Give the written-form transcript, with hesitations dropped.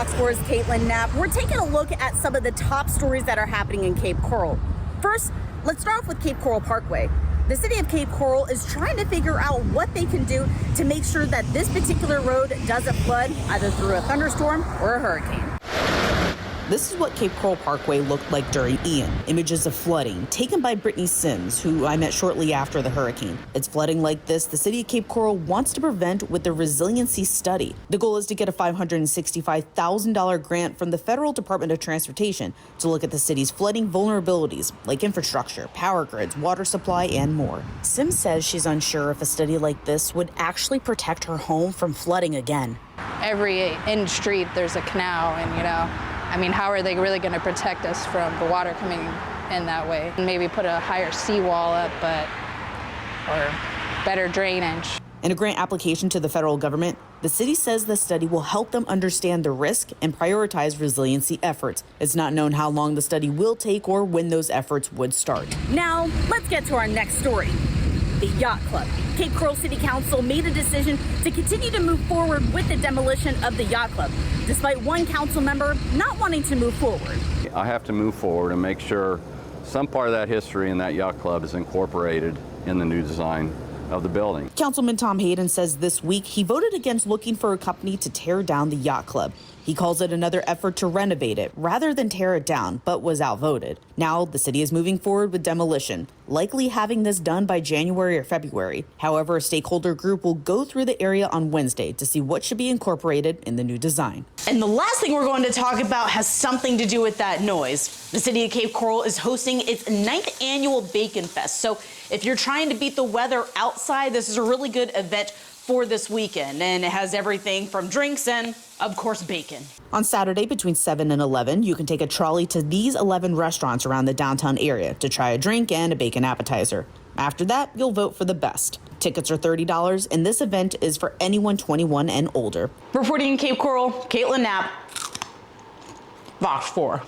Fox 4's Kaitlin Knapp. We're taking a look at some of the top stories that are happening in Cape Coral. First, let's start off with Cape Coral Parkway. The city of Cape Coral is trying to figure out what they can do to make sure that this particular road doesn't flood either through a thunderstorm or a hurricane. This is what Cape Coral Parkway looked like during Ian. Images of flooding taken by Brittany Sims, who I met shortly after the hurricane. It's flooding like this the city of Cape Coral wants to prevent with the resiliency study. The goal is to get a $565,000 grant from the Federal Department of Transportation to look at the city's flooding vulnerabilities, like infrastructure, power grids, water supply, and more. Sims says she's unsure if a study like this would actually protect her home from flooding again. Every end street, there's a canal, and I mean, how are they really going to protect us from the water coming in that way? Maybe put a higher seawall up, or better drainage. In a grant application to the federal government, the city says the study will help them understand the risk and prioritize resiliency efforts. It's not known how long the study will take or when those efforts would start. Now, let's get to our next story. The Yacht Club. Cape Coral City Council made a decision to continue to move forward with the demolition of the Yacht Club, despite one council member not wanting to move forward. I have to move forward and make sure some part of that history in that yacht club is incorporated in the new design of the building. Councilman Tom Hayden says this week he voted against looking for a company to tear down the yacht club. He calls it another effort to renovate it rather than tear it down, but was outvoted. Now the city is moving forward with demolition, likely having this done by January or February. However, a stakeholder group will go through the area on Wednesday to see what should be incorporated in the new design. And the last thing we're going to talk about has something to do with that noise. The city of Cape Coral is hosting its 9th annual Bacon Fest. So if you're trying to beat the weather outside, this is a really good event for this weekend, and it has everything from drinks and, of course, bacon. On Saturday between 7 and 11, you can take a trolley to these 11 restaurants around the downtown area to try a drink and a bacon appetizer. After that, you'll vote for the best. Tickets are $30, and this event is for anyone 21 and older. Reporting in Cape Coral, Kaitlin Knapp, Fox 4.